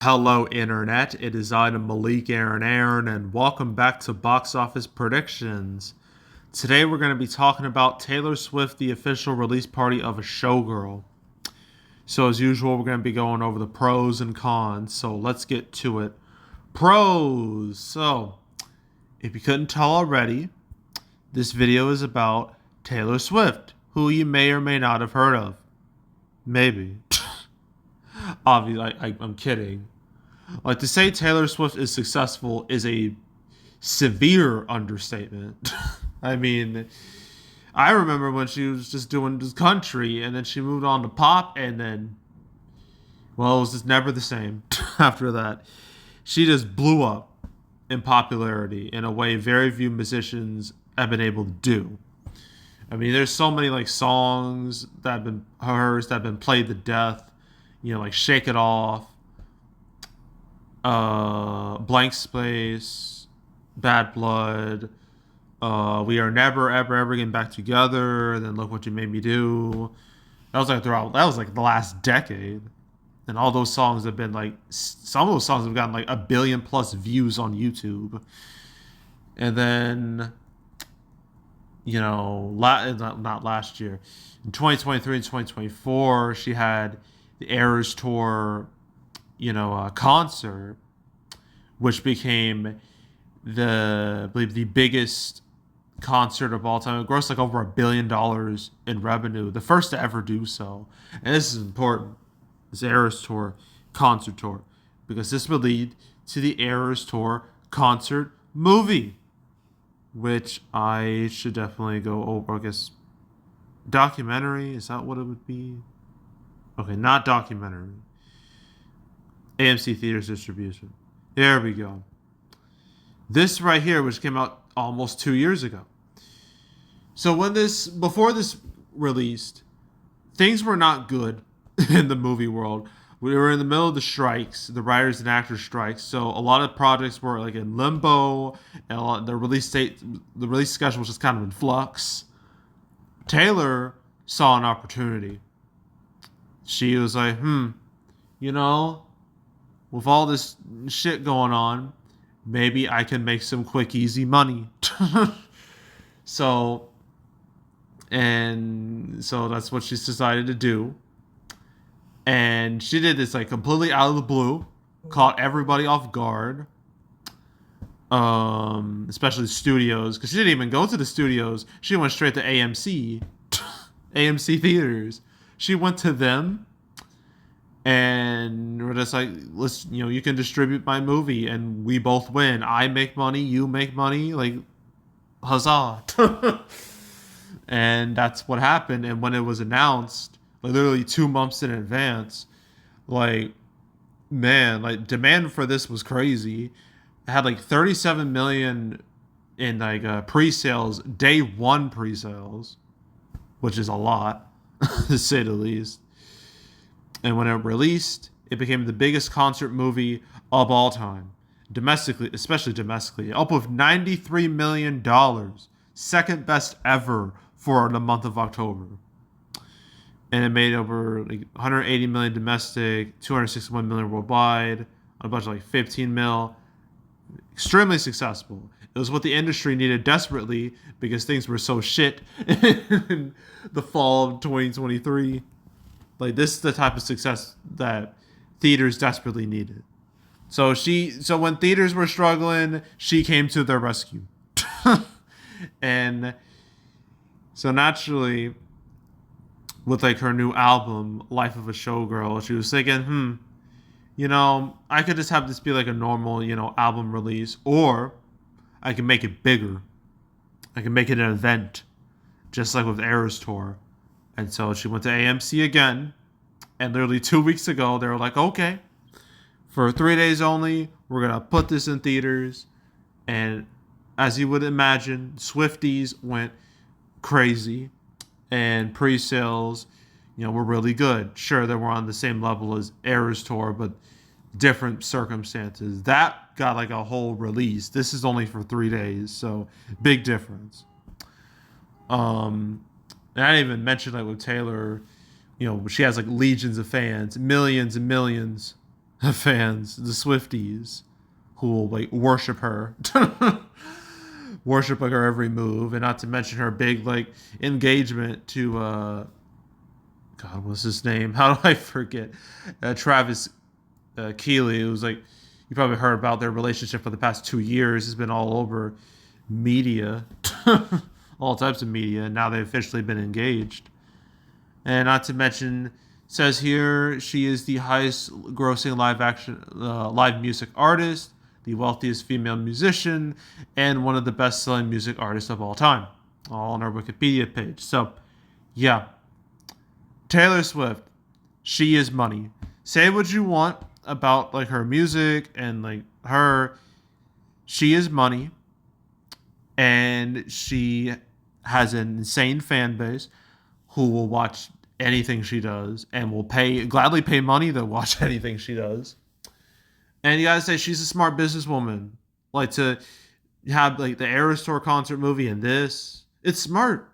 Hello, Internet. It is I, Malik Aaron, and welcome back to Box Office Predictions. Today, we're going to be talking about Taylor Swift, the official release party of a Showgirl. So, as usual, we're going to be going over the pros and cons. So, let's get to it. Pros. So, if you couldn't tell already, this video is about Taylor Swift, who you may or may not have heard of. Maybe. Obviously, I'm kidding. Like, to say Taylor Swift is successful is a severe understatement. I mean, I remember when she was just doing this country and then she moved on to pop and then, well, it was just never the same after that. She just blew up in popularity in a way very few musicians have been able to do. I mean, there's so many like songs that have been hers that have been played to death. Like "Shake It Off," "Blank Space," "Bad Blood," "We Are Never Ever Ever Getting Back Together," and then "Look What You Made Me Do." That was like throughout. That was like the last decade, and all those songs have been like some of those songs have gotten like 1 billion+ views on YouTube. And then not last year, in 2023 and 2024, she had the Eras Tour, concert, which became I believe the biggest concert of all time. It grossed like over $1 billion in revenue, the first to ever do so. And this is important. This Eras Tour concert tour, because this would lead to the Eras Tour concert movie, which I should definitely go over. I guess documentary, is that what it would be? Okay, not documentary. AMC Theaters distribution. There we go. This right here, which came out almost 2 years ago. So before this released, things were not good in the movie world. We were in the middle of the strikes, the writers and actors strikes. So a lot of projects were like in limbo, and the release schedule was just kind of in flux. Taylor saw an opportunity. She was like, you know, with all this shit going on, maybe I can make some quick, easy money. so, so that's what she's decided to do. And she did this like completely out of the blue, caught everybody off guard, especially the studios, because she didn't even go to the studios. She went straight to AMC, AMC theaters. She went to them and we're just like, you can distribute my movie and we both win. I make money, you make money, like, huzzah. And that's what happened. And when it was announced, like literally 2 months in advance, like, man, like demand for this was crazy. It had like 37 million in like pre-sales, day one pre-sales, which is a lot to say the least. And when it released, it became the biggest concert movie of all time, domestically, especially domestically, up with $93 million, second best ever for the month of October. And it made over like 180 million domestic, 261 million worldwide, a bunch of like 15 mil. Extremely successful. It was what the industry needed desperately because things were so shit in the fall of 2023. Like, this is the type of success that theaters desperately needed. So when theaters were struggling, she came to their rescue. And so naturally, with like her new album, Life of a Showgirl, she was thinking, I could just have this be like a normal, album release, or I can make it bigger. I can make it an event, just like with Eras Tour. And so she went to AMC again, and literally 2 weeks ago, they were like, okay, for 3 days only, we're going to put this in theaters. And as you would imagine, Swifties went crazy, and pre-sales, were really good. Sure, they were on the same level as Eras Tour, but different circumstances. That got like a whole release. This is only for 3 days, so big difference. And I didn't even mention like with Taylor, she has like legions of fans, millions and millions. fans, the Swifties, who will like worship her, worship like her every move, and not to mention her big like engagement to God, what's his name? How do I forget? Travis Keeley. It was like you probably heard about their relationship for the past 2 years. It's been all over media, all types of media, and now they've officially been engaged. And not to mention, says here she is the highest grossing live music artist, the wealthiest female musician, and one of the best selling music artists of all time. All on our Wikipedia page. So, yeah, Taylor Swift, she is money. Say what you want about like her music and like her, she is money, and she has an insane fan base who will watch anything she does and will gladly pay money to watch anything she does. And you gotta say she's a smart businesswoman. Like to have like the Eras Tour concert movie and this, it's smart.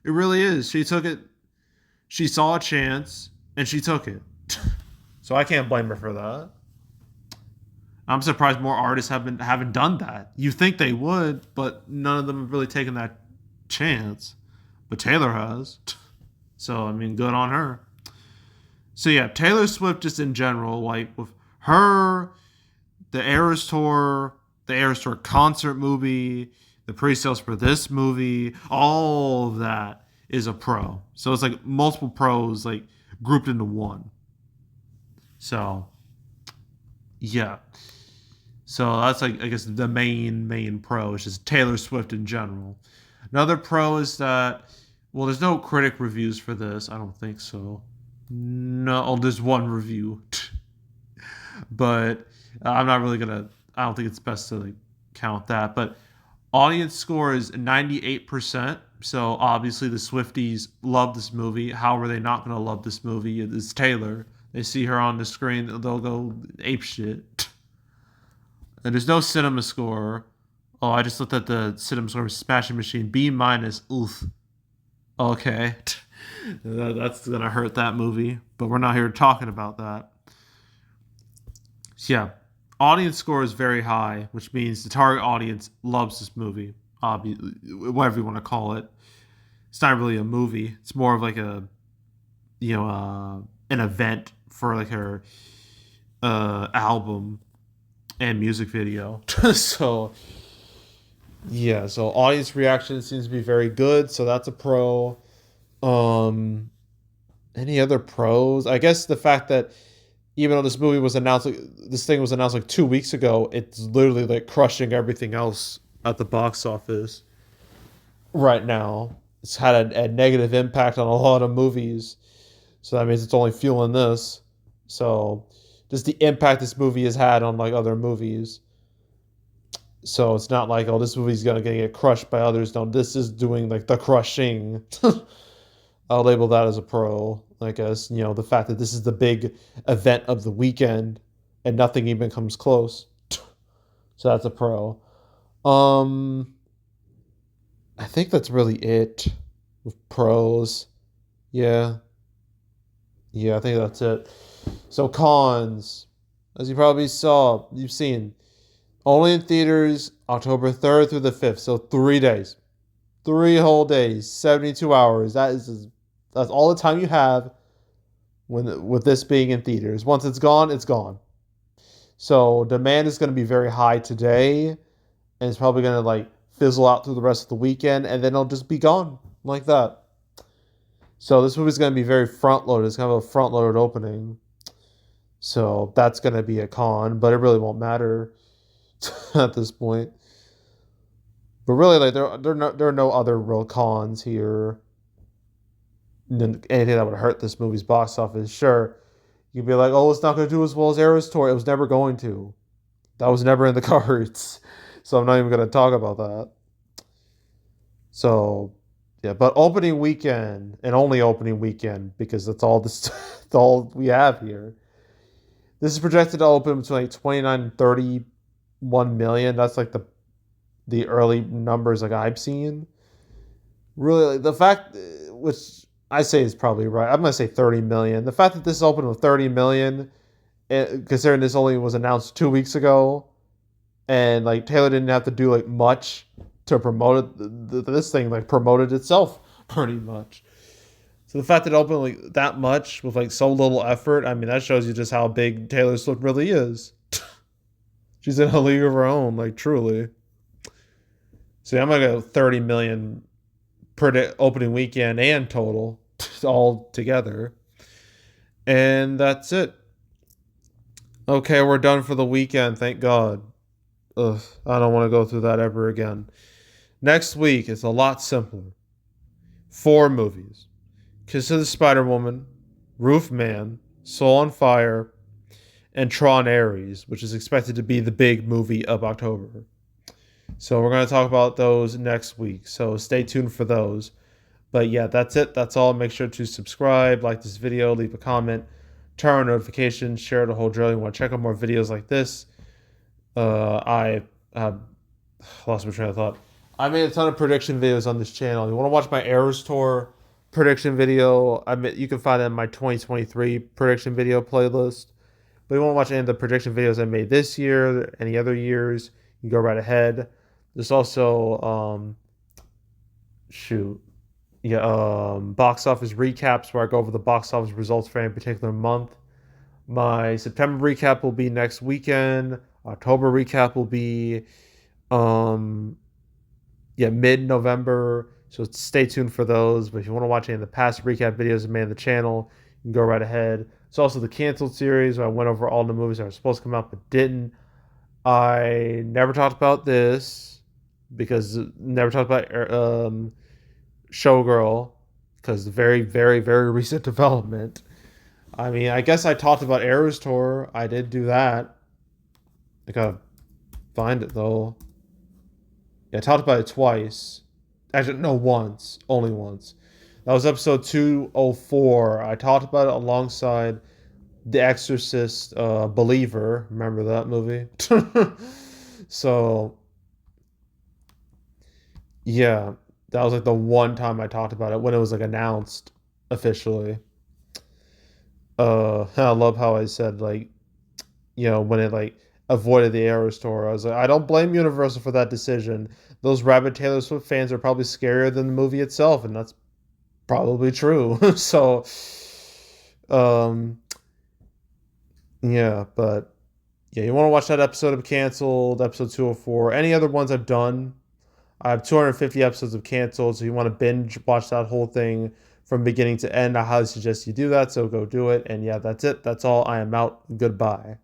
It really is. She took it. She saw a chance and she took it. So I can't blame her for that. I'm surprised more artists haven't done that. You think they would, but none of them have really taken that chance. But Taylor has. So I mean, good on her. So yeah, Taylor Swift just in general, like with her, the Eras Tour concert movie, the pre-sales for this movie, all of that is a pro. So it's like multiple pros like grouped into one. So yeah. So that's like I guess the main pro is just Taylor Swift in general. Another pro is that well, there's no critic reviews for this. I don't think so. No, oh, there's one review, but I'm not really gonna. I don't think it's best to like count that. But audience score is 98%. So obviously the Swifties love this movie. How are they not gonna love this movie? It's Taylor. They see her on the screen, they'll go ape shit. And there's no cinema score. Oh, I just looked at the cinema score. Smashing Machine B minus. Oof. Okay. That's gonna hurt that movie, but we're not here talking about that. So yeah, audience score is very high, which means the target audience loves this movie. Whatever you want to call it, it's not really a movie. It's more of like a, an event for like her album and music video. So yeah, so audience reaction seems to be very good. So that's a pro. Um, any other pros? I guess the fact that even though this movie was announced, like, this thing was announced like 2 weeks ago, it's literally like crushing everything else at the box office right now. It's had a negative impact on a lot of movies, so that means it's only fueling this. So just the impact this movie has had on like other movies. So it's not like, oh, this movie's gonna get crushed by others. No, this is doing like the crushing. I'll label that as a pro. I guess, the fact that this is the big event of the weekend and nothing even comes close. So that's a pro. Um, I think that's really it with pros. Yeah. Yeah, I think that's it. So cons, as you probably you've seen, only in theaters October 3rd through the 5th. So 3 days. 3 whole days, 72 hours. That's all the time you have with this being in theaters. Once it's gone, it's gone. So demand is going to be very high today, and it's probably going to like fizzle out through the rest of the weekend, and then it'll just be gone like that. So this movie's going to be very front loaded. It's kind of a front loaded opening. So that's going to be a con, but it really won't matter at this point. But really, like there are no other real cons here. Anything that would hurt this movie's box office. Sure, you'd be like, oh, it's not going to do as well as Eras Tour. It was never going to. That was never in the cards. So I'm not even going to talk about that. So yeah, but opening weekend and only opening weekend because that's all this, that's all we have here. This is projected to open between like 29 and 31 million. That's like the early numbers like I've seen. Really, like, the fact, which I say is probably right. I'm gonna say 30 million. The fact that this opened with 30 million considering this only was announced 2 weeks ago, and like Taylor didn't have to do like much to promote it. This thing like promoted itself pretty much. So the fact that it opened like that much with like so little effort, I mean, that shows you just how big Taylor Swift really is. She's in a league of her own, like truly. So I'm gonna go 30 million opening weekend and total all together, and that's it. Okay, we're done for the weekend. Thank God. Ugh, I don't want to go through that ever again. Next week is a lot simpler. 4 movies: Kiss of the Spider Woman, Roof Man, Soul on Fire, and Tron Ares, which is expected to be the big movie of October. So we're going to talk about those next week. So stay tuned for those. But yeah, that's it. That's all. Make sure to subscribe, like this video, leave a comment, turn on notifications, share the whole drill. You want to check out more videos like this? I lost my train of thought. I made a ton of prediction videos on this channel. You want to watch my Eras Tour prediction video? You can find that in my 2023 prediction video playlist. But if you want to watch any of the prediction videos I made this year, any other years, you can go right ahead. There's also box office recaps where I go over the box office results for any particular month. My September recap will be next weekend. October recap will be mid-November. So stay tuned for those. But if you want to watch any of the past recap videos I made on the channel, you can go right ahead. It's also the canceled series where I went over all the movies that were supposed to come out but didn't. I never talked about this because never talked about Showgirl because very, very, very recent development. I mean, I guess I talked about Eras Tour. I did do that. I gotta find it though. Yeah, I talked about it twice. Actually, no, once. Only once. That was episode 204. I talked about it alongside The Exorcist Believer. Remember that movie? So, yeah, that was like the one time I talked about it when it was like announced officially. I love how I said like, when it like avoided the Arrow store. I was like, I don't blame Universal for that decision. Those rabid Taylor Swift fans are probably scarier than the movie itself, and that's probably true. So, um, yeah, but yeah, you want to watch that episode of Canceled, episode 204, any other ones I've done. I have 250 episodes of Canceled, so you want to binge watch that whole thing from beginning to end. I highly suggest you do that, so go do it. And yeah, that's it. That's all. I am out. Goodbye.